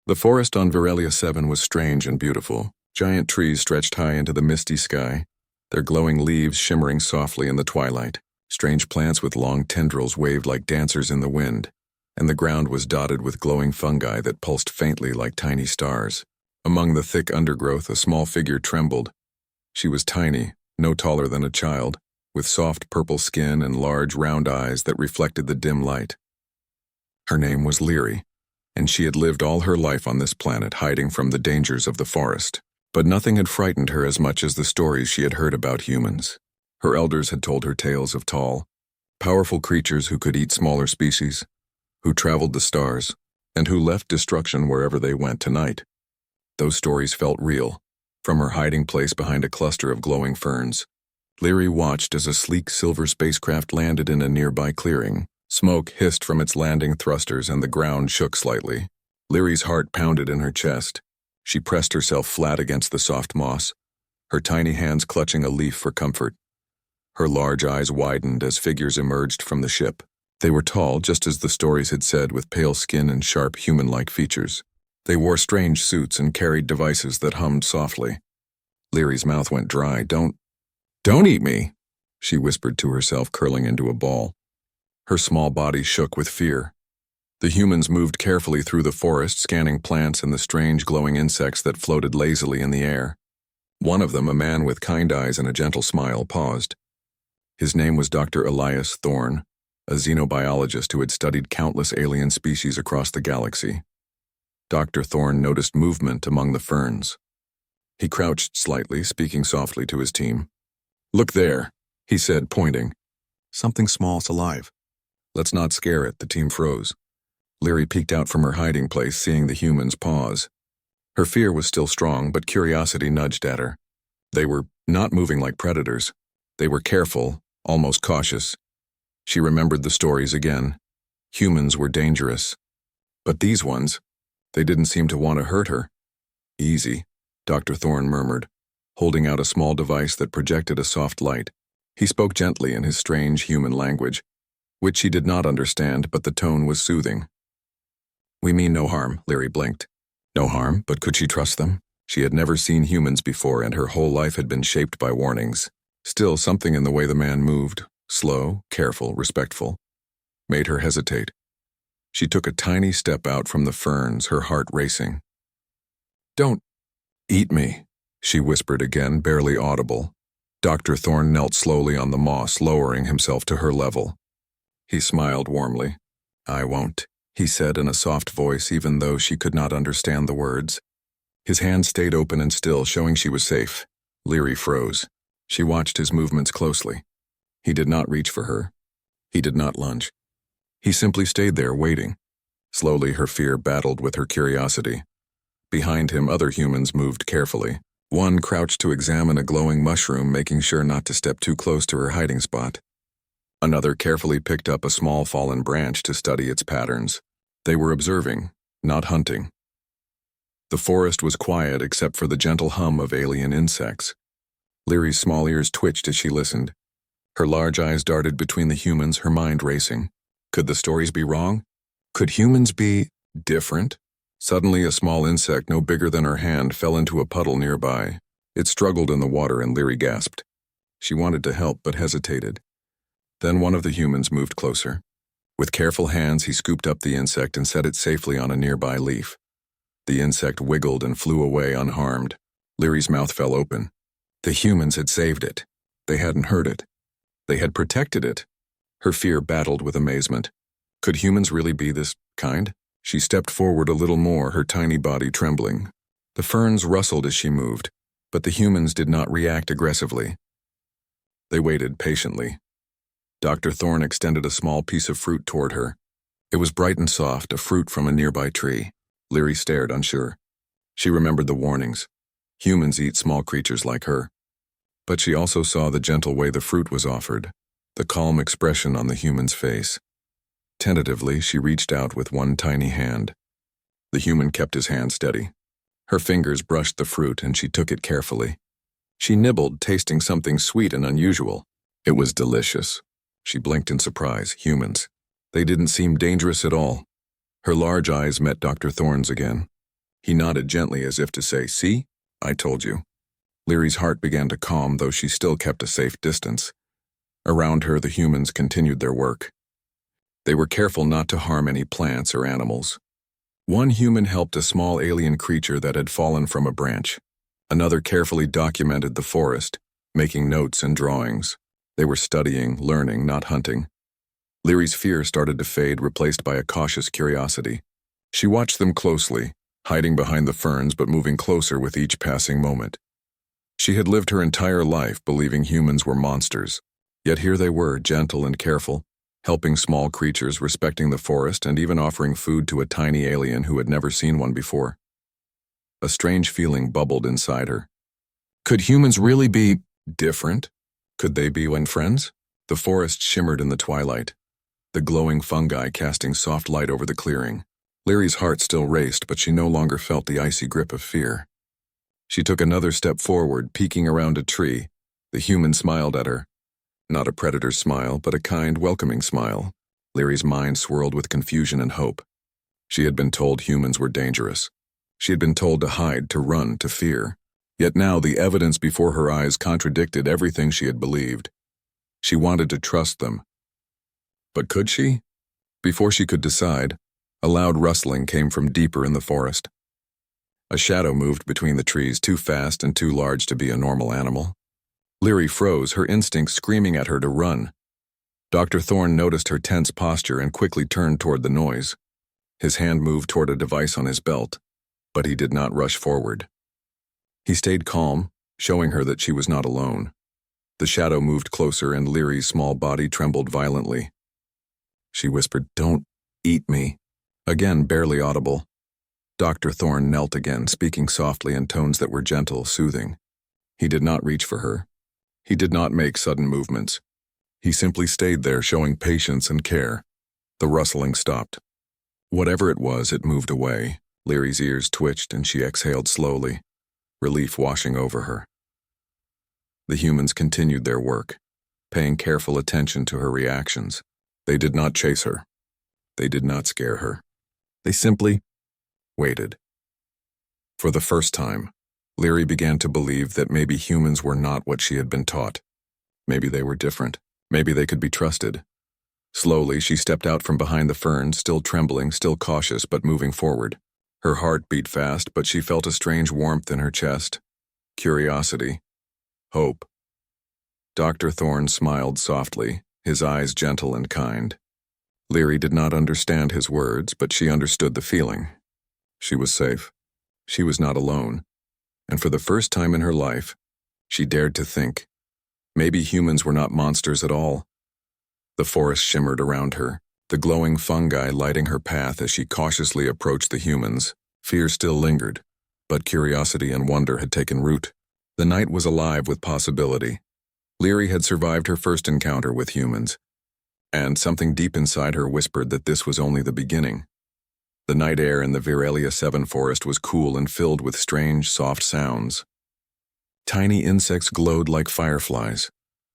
The forest on Virelia 7 was strange and beautiful. Giant trees stretched high into the misty sky, their glowing leaves shimmering softly in the twilight. Strange plants with long tendrils waved like dancers in the wind, and the ground was dotted with glowing fungi that pulsed faintly like tiny stars. Among the thick undergrowth, a small figure trembled. She was tiny, no taller than a child, with soft purple skin and large round eyes that reflected the dim light. Her name was Leary, and she had lived all her life on this planet hiding from the dangers of the forest. But nothing had frightened her as much as the stories she had heard about humans. Her elders had told her tales of tall, powerful creatures who could eat smaller species, who traveled the stars, and who left destruction wherever they went tonight. Those stories felt real. From her hiding place behind a cluster of glowing ferns, Leary watched as a sleek silver spacecraft landed in a nearby clearing. Smoke hissed from its landing thrusters and the ground shook slightly. Leary's heart pounded in her chest. She pressed herself flat against the soft moss, her tiny hands clutching a leaf for comfort. Her large eyes widened as figures emerged from the ship. They were tall, just as the stories had said, with pale skin and sharp human-like features. They wore strange suits and carried devices that hummed softly. Leary's mouth went dry. Don't eat me," she whispered to herself, curling into a ball. Her small body shook with fear. The humans moved carefully through the forest, scanning plants and the strange glowing insects that floated lazily in the air. One of them, a man with kind eyes and a gentle smile, paused. His name was Dr. Elias Thorne, a xenobiologist who had studied countless alien species across the galaxy. Dr. Thorne noticed movement among the ferns. He crouched slightly, speaking softly to his team. "Look there," he said, pointing. "Something small's alive. Let's not scare it." The team froze. Leary peeked out from her hiding place, seeing the humans pause. Her fear was still strong, but curiosity nudged at her. They were not moving like predators. They were careful, almost cautious. She remembered the stories again. Humans were dangerous. But these ones, they didn't seem to want to hurt her. "Easy," Dr. Thorne murmured, holding out a small device that projected a soft light. He spoke gently in his strange human language, which she did not understand, but the tone was soothing. "We mean no harm," Leary blinked. No harm, but could she trust them? She had never seen humans before, and her whole life had been shaped by warnings. Still, something in the way the man moved, slow, careful, respectful, made her hesitate. She took a tiny step out from the ferns, her heart racing. "Don't eat me," she whispered again, barely audible. Dr. Thorne knelt slowly on the moss, lowering himself to her level. He smiled warmly. "I won't," he said in a soft voice, even though she could not understand the words. His hand stayed open and still, showing she was safe. Leary froze. She watched his movements closely. He did not reach for her. He did not lunge. He simply stayed there, waiting. Slowly, her fear battled with her curiosity. Behind him, other humans moved carefully. One crouched to examine a glowing mushroom, making sure not to step too close to her hiding spot. Another carefully picked up a small fallen branch to study its patterns. They were observing, not hunting. The forest was quiet except for the gentle hum of alien insects. Leary's small ears twitched as she listened. Her large eyes darted between the humans, her mind racing. Could the stories be wrong? Could humans be different? Suddenly, a small insect no bigger than her hand fell into a puddle nearby. It struggled in the water and Leary gasped. She wanted to help but hesitated. Then one of the humans moved closer. With careful hands, he scooped up the insect and set it safely on a nearby leaf. The insect wiggled and flew away unharmed. Leary's mouth fell open. The humans had saved it. They hadn't hurt it. They had protected it. Her fear battled with amazement. Could humans really be this kind? She stepped forward a little more, her tiny body trembling. The ferns rustled as she moved, but the humans did not react aggressively. They waited patiently. Dr. Thorne extended a small piece of fruit toward her. It was bright and soft, a fruit from a nearby tree. Leary stared, unsure. She remembered the warnings. Humans eat small creatures like her. But she also saw the gentle way the fruit was offered, the calm expression on the human's face. Tentatively, she reached out with one tiny hand. The human kept his hand steady. Her fingers brushed the fruit and she took it carefully. She nibbled, tasting something sweet and unusual. It was delicious. She blinked in surprise. Humans. They didn't seem dangerous at all. Her large eyes met Dr. Thorne's again. He nodded gently as if to say, "See? I told you." Leary's heart began to calm, though she still kept a safe distance. Around her, the humans continued their work. They were careful not to harm any plants or animals. One human helped a small alien creature that had fallen from a branch. Another carefully documented the forest, making notes and drawings. They were studying, learning, not hunting. Leary's fear started to fade, replaced by a cautious curiosity. She watched them closely, hiding behind the ferns but moving closer with each passing moment. She had lived her entire life believing humans were monsters, yet here they were, gentle and careful, helping small creatures, respecting the forest, and even offering food to a tiny alien who had never seen one before. A strange feeling bubbled inside her. Could humans really be different? Could they be when friends? The forest shimmered in the twilight, the glowing fungi casting soft light over the clearing. Leary's heart still raced, but she no longer felt the icy grip of fear. She took another step forward, peeking around a tree. The human smiled at her. Not a predator's smile, but a kind, welcoming smile. Leary's mind swirled with confusion and hope. She had been told humans were dangerous. She had been told to hide, to run, to fear. Yet now the evidence before her eyes contradicted everything she had believed. She wanted to trust them. But could she? Before she could decide, a loud rustling came from deeper in the forest. A shadow moved between the trees, too fast and too large to be a normal animal. Leary froze, her instincts screaming at her to run. Dr. Thorne noticed her tense posture and quickly turned toward the noise. His hand moved toward a device on his belt, but he did not rush forward. He stayed calm, showing her that she was not alone. The shadow moved closer and Leary's small body trembled violently. She whispered, "Don't eat me." Again, barely audible. Dr. Thorne knelt again, speaking softly in tones that were gentle, soothing. He did not reach for her. He did not make sudden movements. He simply stayed there, showing patience and care. The rustling stopped. Whatever it was, it moved away. Leary's ears twitched and she exhaled slowly, relief washing over her. The humans continued their work, paying careful attention to her reactions. They did not chase her. They did not scare her. They simply waited. For the first time, Leary began to believe that maybe humans were not what she had been taught. Maybe they were different. Maybe they could be trusted. Slowly, she stepped out from behind the ferns, still trembling, still cautious, but moving forward. Her heart beat fast, but she felt a strange warmth in her chest. Curiosity. Hope. Dr. Thorne smiled softly, his eyes gentle and kind. Leary did not understand his words, but she understood the feeling. She was safe. She was not alone. And for the first time in her life, she dared to think. Maybe humans were not monsters at all. The forest shimmered around her, the glowing fungi lighting her path as she cautiously approached the humans. Fear still lingered, but curiosity and wonder had taken root. The night was alive with possibility. Leary had survived her first encounter with humans, and something deep inside her whispered that this was only the beginning. The night air in the Viralia 7 forest was cool and filled with strange, soft sounds. Tiny insects glowed like fireflies,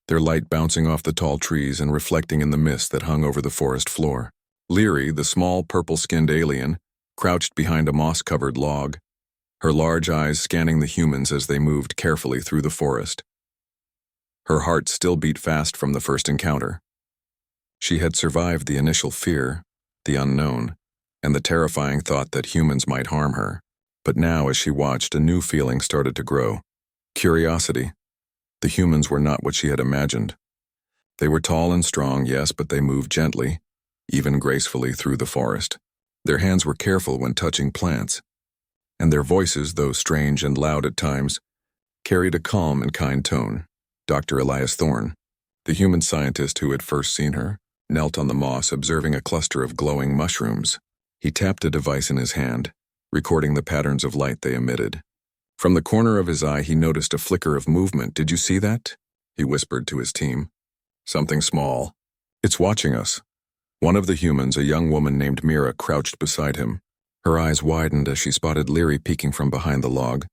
their light bouncing off the tall trees and reflecting in the mist that hung over the forest floor. Leary, the small, purple-skinned alien, crouched behind a moss-covered log, her large eyes scanning the humans as they moved carefully through the forest. Her heart still beat fast from the first encounter. She had survived the initial fear, the unknown, and the terrifying thought that humans might harm her. But now, as she watched, a new feeling started to grow. Curiosity. The humans were not what she had imagined. They were tall and strong, yes, but they moved gently, even gracefully through the forest. Their hands were careful when touching plants, and their voices, though strange and loud at times, carried a calm and kind tone. Dr. Elias Thorne, the human scientist who had first seen her, knelt on the moss observing a cluster of glowing mushrooms. He tapped a device in his hand, recording the patterns of light they emitted. From the corner of his eye, he noticed a flicker of movement. "Did you see that?" he whispered to his team. "Something small. It's watching us." One of the humans, a young woman named Mira, crouched beside him. Her eyes widened as she spotted Leary peeking from behind the log.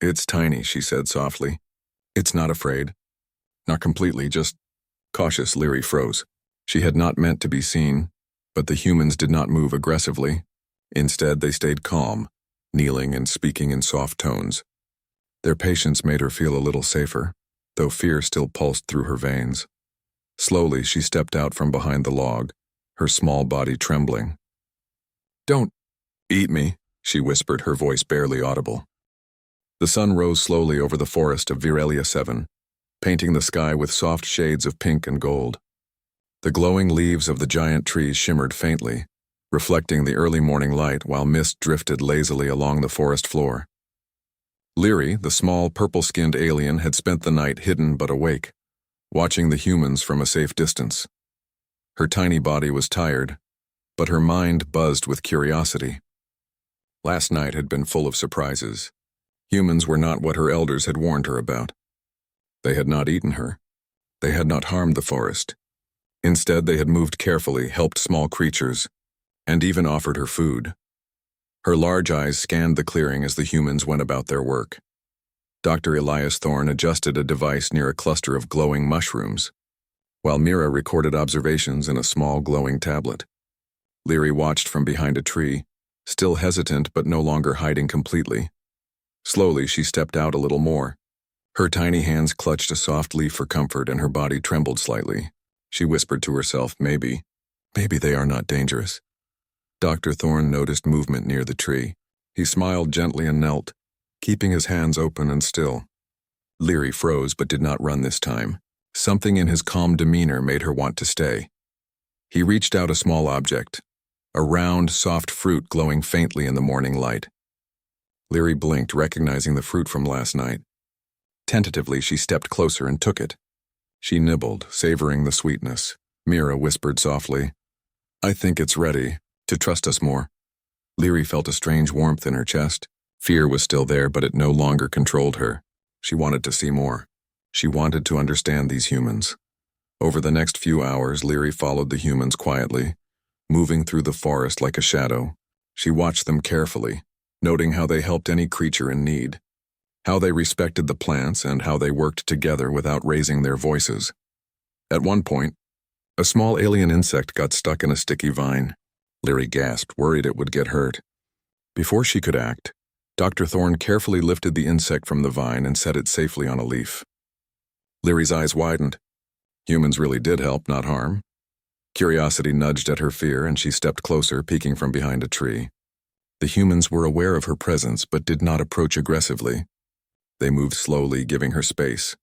"It's tiny," she said softly. "It's not afraid. Not completely, just cautious." Leary froze. She had not meant to be seen, but the humans did not move aggressively. Instead, they stayed calm, kneeling and speaking in soft tones. Their patience made her feel a little safer, though fear still pulsed through her veins. Slowly, she stepped out from behind the log, her small body trembling. "Don't eat me," she whispered, her voice barely audible. The sun rose slowly over the forest of Virelia 7, painting the sky with soft shades of pink and gold. The glowing leaves of the giant trees shimmered faintly, reflecting the early morning light while mist drifted lazily along the forest floor. Leary, the small, purple-skinned alien, had spent the night hidden but awake, watching the humans from a safe distance. Her tiny body was tired, but her mind buzzed with curiosity. Last night had been full of surprises. Humans were not what her elders had warned her about. They had not eaten her. They had not harmed the forest. Instead, they had moved carefully, helped small creatures, and even offered her food. Her large eyes scanned the clearing as the humans went about their work. Dr. Elias Thorne adjusted a device near a cluster of glowing mushrooms, while Mira recorded observations in a small glowing tablet. Leary watched from behind a tree, still hesitant but no longer hiding completely. Slowly, she stepped out a little more. Her tiny hands clutched a soft leaf for comfort and her body trembled slightly. She whispered to herself, maybe they are not dangerous. Dr. Thorne noticed movement near the tree. He smiled gently and knelt, keeping his hands open and still. Leary froze but did not run this time. Something in his calm demeanor made her want to stay. He reached out a small object, a round, soft fruit glowing faintly in the morning light. Leary blinked, recognizing the fruit from last night. Tentatively, she stepped closer and took it. She nibbled, savoring the sweetness. Mira whispered softly, "I think it's ready. To trust us more." Leary felt a strange warmth in her chest. Fear was still there, but it no longer controlled her. She wanted to see more. She wanted to understand these humans. Over the next few hours, Leary followed the humans quietly, moving through the forest like a shadow. She watched them carefully, noting how they helped any creature in need, how they respected the plants, and how they worked together without raising their voices. At one point, a small alien insect got stuck in a sticky vine. Leary gasped, worried it would get hurt. Before she could act, Dr. Thorne carefully lifted the insect from the vine and set it safely on a leaf. Leary's eyes widened. Humans really did help, not harm. Curiosity nudged at her fear, and she stepped closer, peeking from behind a tree. The humans were aware of her presence but did not approach aggressively. They moved slowly, giving her space.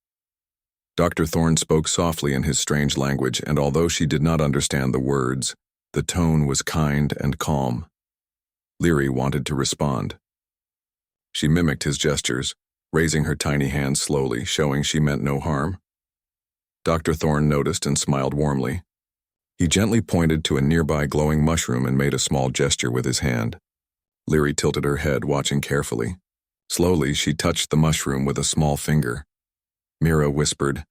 Dr. Thorne spoke softly in his strange language, and although she did not understand the words, the tone was kind and calm. Leary wanted to respond. She mimicked his gestures, raising her tiny hand slowly, showing she meant no harm. Dr. Thorne noticed and smiled warmly. He gently pointed to a nearby glowing mushroom and made a small gesture with his hand. Leary tilted her head, watching carefully. Slowly, she touched the mushroom with a small finger. Mira whispered,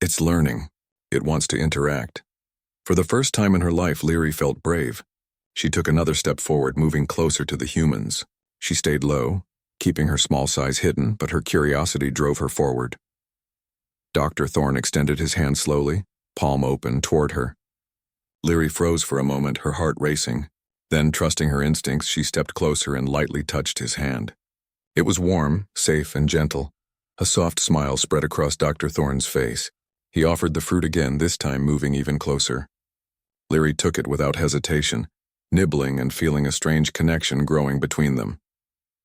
"It's learning. It wants to interact." For the first time in her life, Leary felt brave. She took another step forward, moving closer to the humans. She stayed low, keeping her small size hidden, but her curiosity drove her forward. Dr. Thorne extended his hand slowly, palm open, toward her. Leary froze for a moment, her heart racing. Then, trusting her instincts, she stepped closer and lightly touched his hand. It was warm, safe, and gentle. A soft smile spread across Dr. Thorne's face. He offered the fruit again, this time moving even closer. Leary took it without hesitation, nibbling and feeling a strange connection growing between them.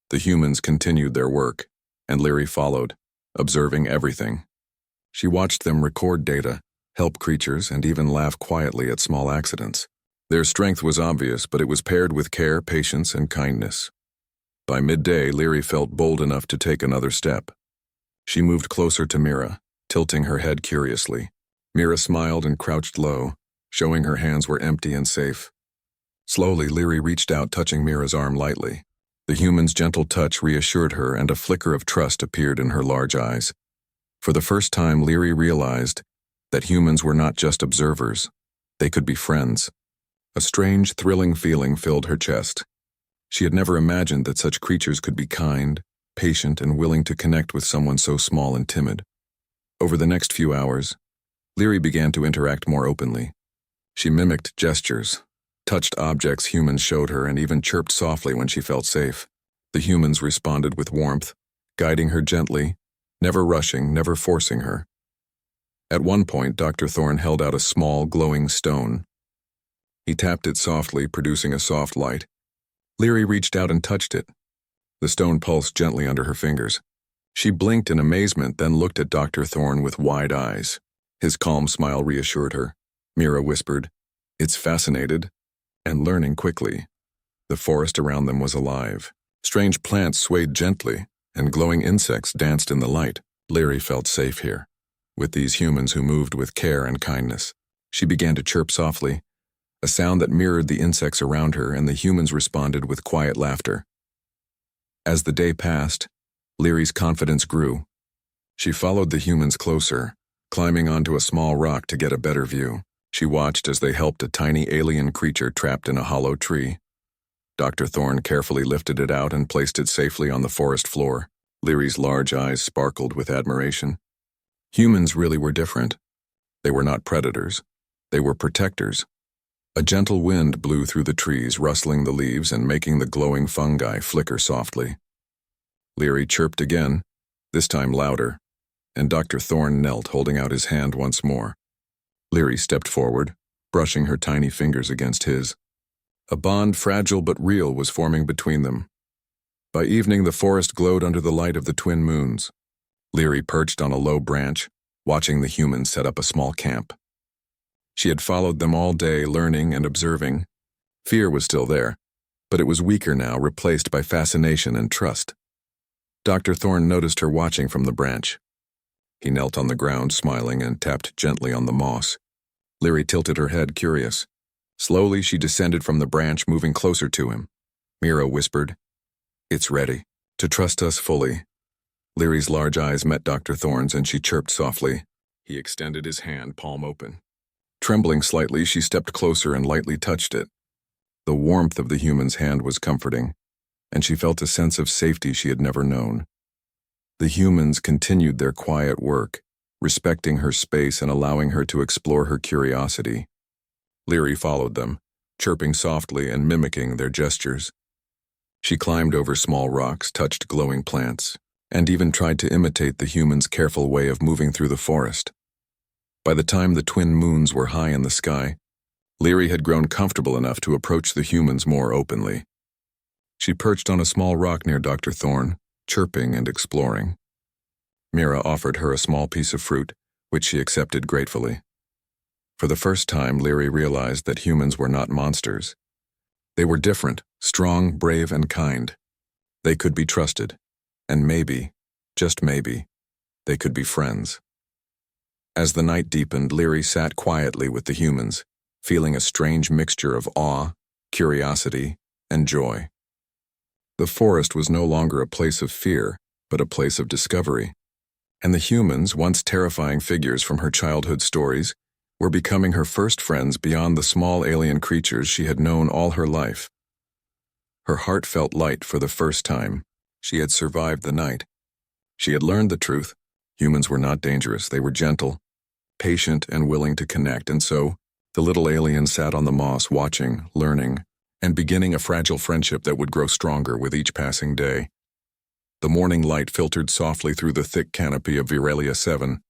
The humans continued their work, and Leary followed, observing everything. She watched them record data, help creatures, and even laugh quietly at small accidents. Their strength was obvious, but it was paired with care, patience, and kindness. By midday, Leary felt bold enough to take another step. She moved closer to Mira, tilting her head curiously. Mira smiled and crouched low, showing her hands were empty and safe. Slowly, Leary reached out, touching Mira's arm lightly. The human's gentle touch reassured her, and a flicker of trust appeared in her large eyes. For the first time, Leary realized that humans were not just observers. They could be friends. A strange, thrilling feeling filled her chest. She had never imagined that such creatures could be kind, patient, and willing to connect with someone so small and timid. Over the next few hours, Leary began to interact more openly. She mimicked gestures, touched objects humans showed her, and even chirped softly when she felt safe. The humans responded with warmth, guiding her gently, never rushing, never forcing her. At one point, Dr. Thorne held out a small, glowing stone. He tapped it softly, producing a soft light. Leary reached out and touched it. The stone pulsed gently under her fingers. She blinked in amazement, then looked at Dr. Thorne with wide eyes. His calm smile reassured her. Mira whispered, "It's fascinated," and learning quickly. The forest around them was alive. Strange plants swayed gently, and glowing insects danced in the light. Leary felt safe here, with these humans who moved with care and kindness. She began to chirp softly, a sound that mirrored the insects around her, and the humans responded with quiet laughter. As the day passed, Leary's confidence grew. She followed the humans closer, climbing onto a small rock to get a better view. She watched as they helped a tiny alien creature trapped in a hollow tree. Dr. Thorne carefully lifted it out and placed it safely on the forest floor. Leary's large eyes sparkled with admiration. Humans really were different. They were not predators. They were protectors. A gentle wind blew through the trees, rustling the leaves and making the glowing fungi flicker softly. Leary chirped again, this time louder, and Dr. Thorne knelt, holding out his hand once more. Leary stepped forward, brushing her tiny fingers against his. A bond, fragile but real, was forming between them. By evening, the forest glowed under the light of the twin moons. Leary perched on a low branch, watching the humans set up a small camp. She had followed them all day, learning and observing. Fear was still there, but it was weaker now, replaced by fascination and trust. Dr. Thorne noticed her watching from the branch. He knelt on the ground, smiling, and tapped gently on the moss. Leary tilted her head, curious. Slowly, she descended from the branch, moving closer to him. Mira whispered, "It's ready. To trust us fully." Leary's large eyes met Dr. Thorne's, and she chirped softly. He extended his hand, palm open. Trembling slightly, she stepped closer and lightly touched it. The warmth of the human's hand was comforting, and she felt a sense of safety she had never known. The humans continued their quiet work, respecting her space and allowing her to explore her curiosity. Leary followed them, chirping softly and mimicking their gestures. She climbed over small rocks, touched glowing plants, and even tried to imitate the humans' careful way of moving through the forest. By the time the twin moons were high in the sky, Leary had grown comfortable enough to approach the humans more openly. She perched on a small rock near Dr. Thorne, chirping and exploring. Mira offered her a small piece of fruit, which she accepted gratefully. For the first time, Leary realized that humans were not monsters. They were different, strong, brave, and kind. They could be trusted, and maybe, just maybe, they could be friends. As the night deepened, Leary sat quietly with the humans, feeling a strange mixture of awe, curiosity, and joy. The forest was no longer a place of fear, but a place of discovery. And the humans, once terrifying figures from her childhood stories, were becoming her first friends beyond the small alien creatures she had known all her life. Her heart felt light for the first time. She had survived the night. She had learned the truth. Humans were not dangerous. They were gentle, patient, and willing to connect, and so the little alien sat on the moss, watching, learning, and beginning a fragile friendship that would grow stronger with each passing day. The morning light filtered softly through the thick canopy of Viewership 7,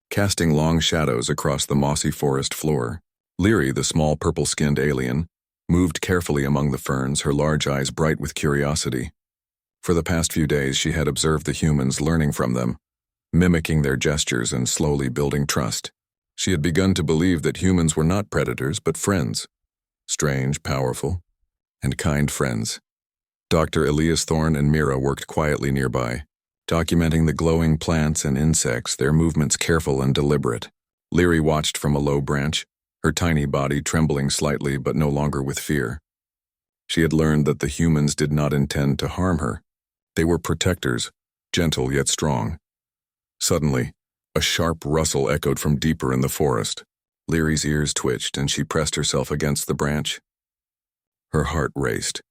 casting long shadows across the mossy forest floor. Leary, the small purple-skinned alien, moved carefully among the ferns, her large eyes bright with curiosity. For the past few days, she had observed the humans, learning from them, mimicking their gestures and slowly building trust. She had begun to believe that humans were not predators, but friends. Strange, powerful, and kind friends. Dr. Elias Thorne and Mira worked quietly nearby, documenting the glowing plants and insects, their movements careful and deliberate. Leary watched from a low branch, her tiny body trembling slightly but no longer with fear. She had learned that the humans did not intend to harm her. They were protectors, gentle yet strong. Suddenly, a sharp rustle echoed from deeper in the forest. Leary's ears twitched and she pressed herself against the branch. Her heart raced.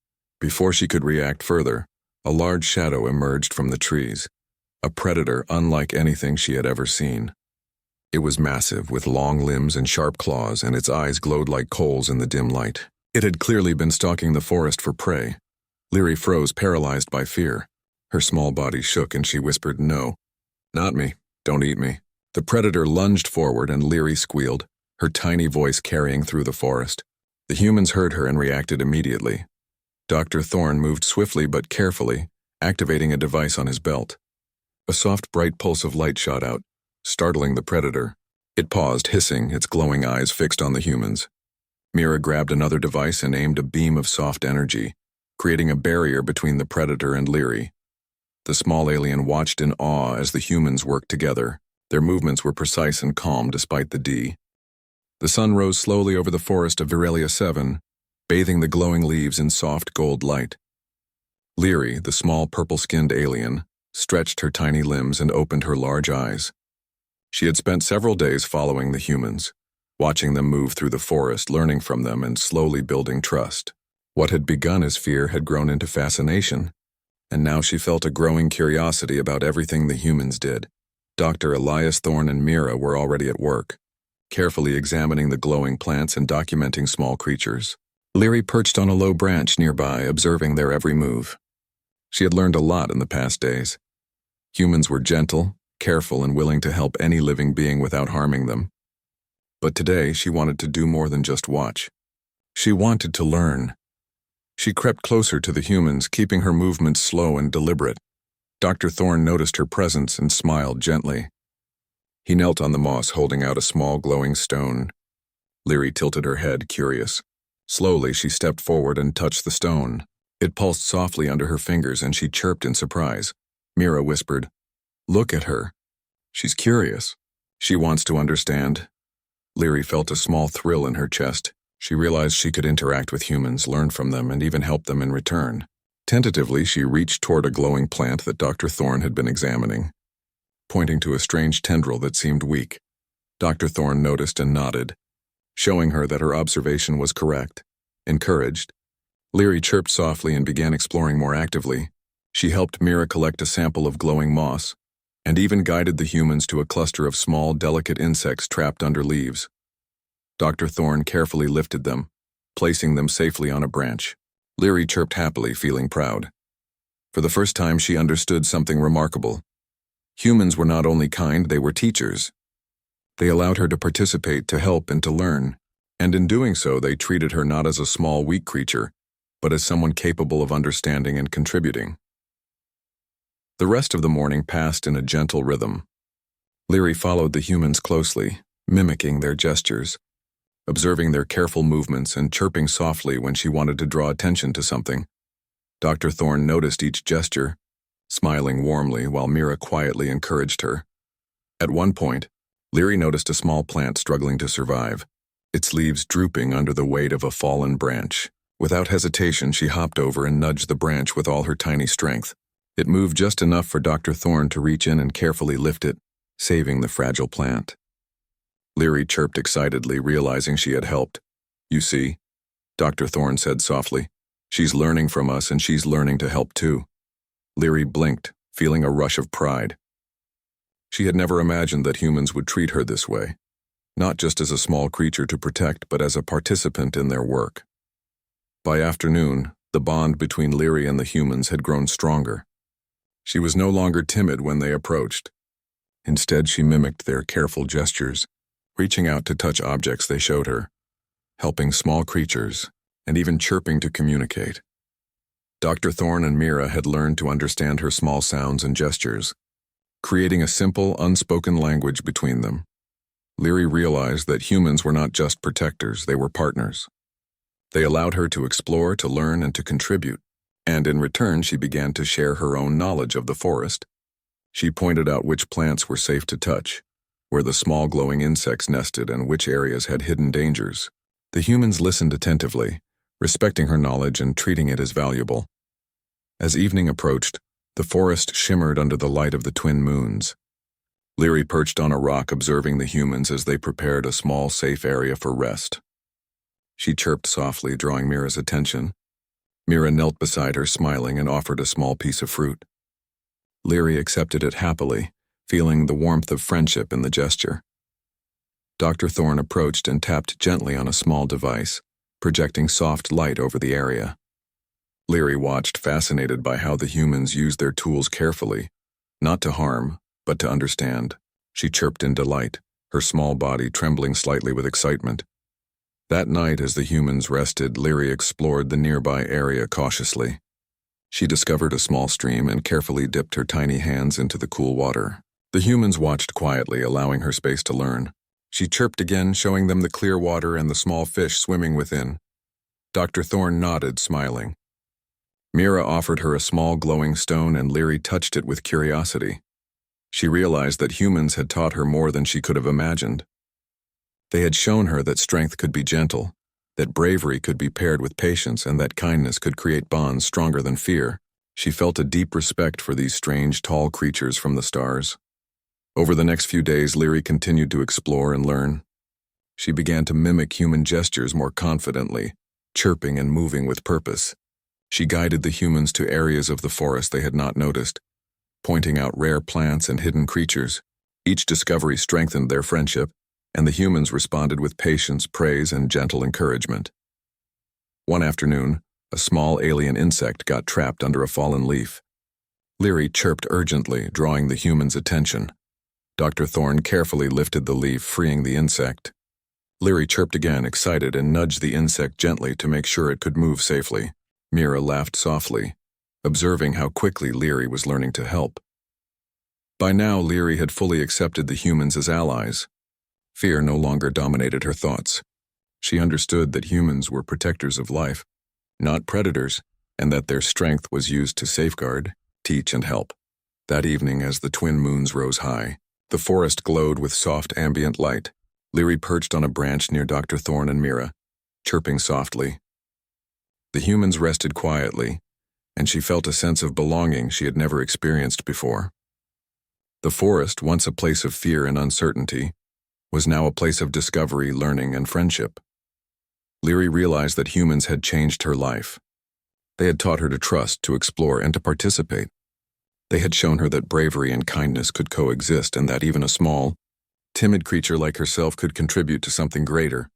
Before she could react further, a large shadow emerged from the trees, a predator unlike anything she had ever seen. It was massive, with long limbs and sharp claws, and its eyes glowed like coals in the dim light. It had clearly been stalking the forest for prey. Leary froze, paralyzed by fear. Her small body shook and she whispered, "No, not me. Don't eat me." The predator lunged forward and Leary squealed, her tiny voice carrying through the forest. The humans heard her and reacted immediately. Dr. Thorne moved swiftly but carefully, activating a device on his belt. A soft, bright pulse of light shot out, startling the predator. It paused, hissing, its glowing eyes fixed on the humans. Mira grabbed another device and aimed a beam of soft energy, creating a barrier between the predator and Leary. The small alien watched in awe as the humans worked together. Their movements were precise and calm despite the D. The sun rose slowly over the forest of Virelia 7, bathing the glowing leaves in soft gold light. Leary, the small purple-skinned alien, stretched her tiny limbs and opened her large eyes. She had spent several days following the humans, watching them move through the forest, learning from them and slowly building trust. What had begun as fear had grown into fascination, and now she felt a growing curiosity about everything the humans did. Dr. Elias Thorne and Mira were already at work, carefully examining the glowing plants and documenting small creatures. Leary perched on a low branch nearby, observing their every move. She had learned a lot in the past days. Humans were gentle, careful, and willing to help any living being without harming them. But today, she wanted to do more than just watch. She wanted to learn. She crept closer to the humans, keeping her movements slow and deliberate. Dr. Thorne noticed her presence and smiled gently. He knelt on the moss, holding out a small glowing stone. Leary tilted her head, curious. Slowly, she stepped forward and touched the stone. It pulsed softly under her fingers and she chirped in surprise. Mira whispered, "Look at her. She's curious. She wants to understand." Leary felt a small thrill in her chest. She realized she could interact with humans, learn from them, and even help them in return. Tentatively, she reached toward a glowing plant that Dr. Thorne had been examining, pointing to a strange tendril that seemed weak. Dr. Thorne noticed and nodded, showing her that her observation was correct. Encouraged, Leary chirped softly and began exploring more actively. She helped Mira collect a sample of glowing moss, and even guided the humans to a cluster of small, delicate insects trapped under leaves. Dr. Thorne carefully lifted them, placing them safely on a branch. Leary chirped happily, feeling proud. For the first time, she understood something remarkable. Humans were not only kind, they were teachers. They allowed her to participate, to help, and to learn. And in doing so, they treated her not as a small, weak creature, but as someone capable of understanding and contributing. The rest of the morning passed in a gentle rhythm. Leary followed the humans closely, mimicking their gestures, observing their careful movements and chirping softly when she wanted to draw attention to something. Dr. Thorne noticed each gesture, smiling warmly while Mira quietly encouraged her. At one point, Leary noticed a small plant struggling to survive, its leaves drooping under the weight of a fallen branch. Without hesitation, she hopped over and nudged the branch with all her tiny strength. It moved just enough for Dr. Thorne to reach in and carefully lift it, saving the fragile plant. Leary chirped excitedly, realizing she had helped. "You see," Dr. Thorne said softly, "she's learning from us and she's learning to help too." Leary blinked, feeling a rush of pride. She had never imagined that humans would treat her this way, not just as a small creature to protect, but as a participant in their work. By afternoon, the bond between Leary and the humans had grown stronger. She was no longer timid when they approached. Instead, she mimicked their careful gestures, reaching out to touch objects they showed her, helping small creatures, and even chirping to communicate. Dr. Thorne and Mira had learned to understand her small sounds and gestures, creating a simple, unspoken language between them. Leary realized that humans were not just protectors, they were partners. They allowed her to explore, to learn, and to contribute, and in return she began to share her own knowledge of the forest. She pointed out which plants were safe to touch, where the small glowing insects nested, and which areas had hidden dangers. The humans listened attentively, respecting her knowledge and treating it as valuable. As evening approached, the forest shimmered under the light of the twin moons. Leary perched on a rock, observing the humans as they prepared a small, safe area for rest. She chirped softly, drawing Mira's attention. Mira knelt beside her, smiling, and offered a small piece of fruit. Leary accepted it happily, feeling the warmth of friendship in the gesture. Dr. Thorne approached and tapped gently on a small device, projecting soft light over the area. Leary watched, fascinated by how the humans used their tools carefully, not to harm, but to understand. She chirped in delight, her small body trembling slightly with excitement. That night, as the humans rested, Leary explored the nearby area cautiously. She discovered a small stream and carefully dipped her tiny hands into the cool water. The humans watched quietly, allowing her space to learn. She chirped again, showing them the clear water and the small fish swimming within. Dr. Thorne nodded, smiling. Mira offered her a small glowing stone, and Leary touched it with curiosity. She realized that humans had taught her more than she could have imagined. They had shown her that strength could be gentle, that bravery could be paired with patience, and that kindness could create bonds stronger than fear. She felt a deep respect for these strange, tall creatures from the stars. Over the next few days, Leary continued to explore and learn. She began to mimic human gestures more confidently, chirping and moving with purpose. She guided the humans to areas of the forest they had not noticed, pointing out rare plants and hidden creatures. Each discovery strengthened their friendship, and the humans responded with patience, praise, and gentle encouragement. One afternoon, a small alien insect got trapped under a fallen leaf. Leary chirped urgently, drawing the humans' attention. Dr. Thorne carefully lifted the leaf, freeing the insect. Leary chirped again, excited, and nudged the insect gently to make sure it could move safely. Mira laughed softly, observing how quickly Leary was learning to help. By now, Leary had fully accepted the humans as allies. Fear no longer dominated her thoughts. She understood that humans were protectors of life, not predators, and that their strength was used to safeguard, teach, and help. That evening, as the twin moons rose high, the forest glowed with soft ambient light. Leary perched on a branch near Dr. Thorne and Mira, chirping softly. The humans rested quietly, and she felt a sense of belonging she had never experienced before. The forest, once a place of fear and uncertainty, was now a place of discovery, learning, and friendship. Leary realized that humans had changed her life. They had taught her to trust, to explore, and to participate. They had shown her that bravery and kindness could coexist, and that even a small, timid creature like herself could contribute to something greater.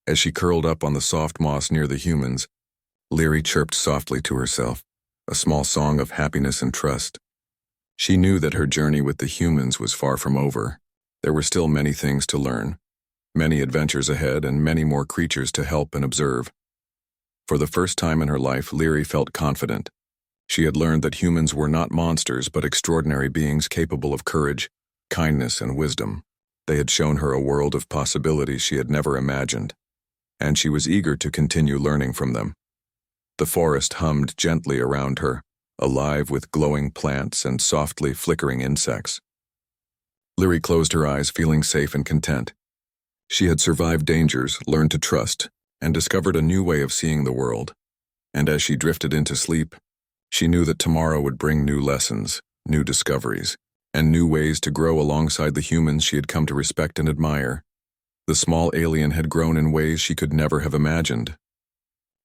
As she curled up on the soft moss near the humans, Leary chirped softly to herself, a small song of happiness and trust. She knew that her journey with the humans was far from over. There were still many things to learn, many adventures ahead, and many more creatures to help and observe. For the first time in her life, Leary felt confident. She had learned that humans were not monsters, but extraordinary beings capable of courage, kindness, and wisdom. They had shown her a world of possibilities she had never imagined, and she was eager to continue learning from them. The forest hummed gently around her, alive with glowing plants and softly flickering insects. Leary closed her eyes, feeling safe and content. She had survived dangers, learned to trust, and discovered a new way of seeing the world. And as she drifted into sleep, she knew that tomorrow would bring new lessons, new discoveries, and new ways to grow alongside the humans she had come to respect and admire. The small alien had grown in ways she could never have imagined.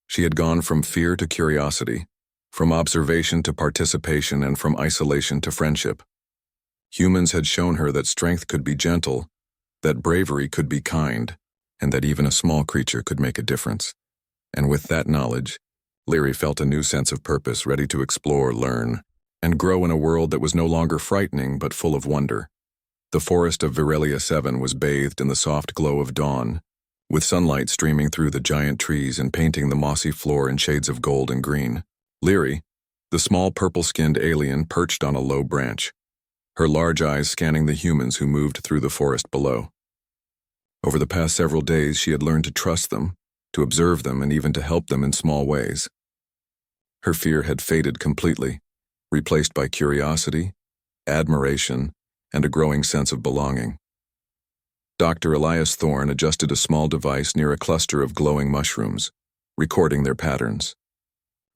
She had gone from fear to curiosity, from observation to participation, and from isolation to friendship. Humans had shown her that strength could be gentle, that bravery could be kind, and that even a small creature could make a difference. And with that knowledge, Leary felt a new sense of purpose, ready to explore, learn, and grow in a world that was no longer frightening but full of wonder. The forest of Virelia 7 was bathed in the soft glow of dawn, with sunlight streaming through the giant trees and painting the mossy floor in shades of gold and green. Leary, the small purple-skinned alien, perched on a low branch, her large eyes scanning the humans who moved through the forest below. Over the past several days, she had learned to trust them, to observe them, and even to help them in small ways. Her fear had faded completely, replaced by curiosity, admiration, and a growing sense of belonging. Dr. Elias Thorne adjusted a small device near a cluster of glowing mushrooms, recording their patterns.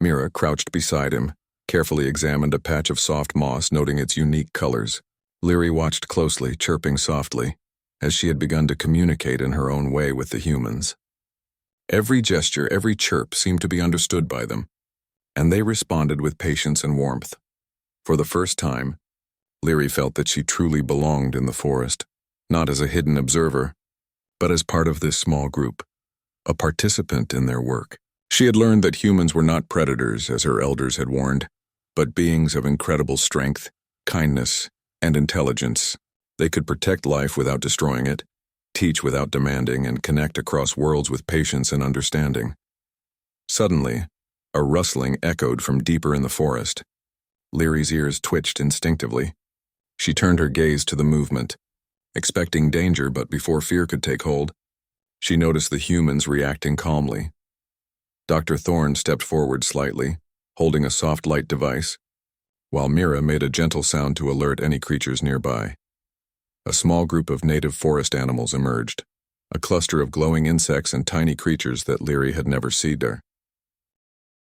Mira, crouched beside him, carefully examined a patch of soft moss, noting its unique colors. Leary watched closely, chirping softly, as she had begun to communicate in her own way with the humans. Every gesture, every chirp seemed to be understood by them, and they responded with patience and warmth. For the first time, Leary felt that she truly belonged in the forest, not as a hidden observer, but as part of this small group, a participant in their work. She had learned that humans were not predators, as her elders had warned, but beings of incredible strength, kindness, and intelligence. They could protect life without destroying it, teach without demanding, and connect across worlds with patience and understanding. Suddenly, a rustling echoed from deeper in the forest. Leary's ears twitched instinctively. She turned her gaze to the movement, expecting danger, but before fear could take hold, she noticed the humans reacting calmly. Dr. Thorne stepped forward slightly, holding a soft light device, while Mira made a gentle sound to alert any creatures nearby. A small group of native forest animals emerged, a cluster of glowing insects and tiny creatures that Leary had never seen there.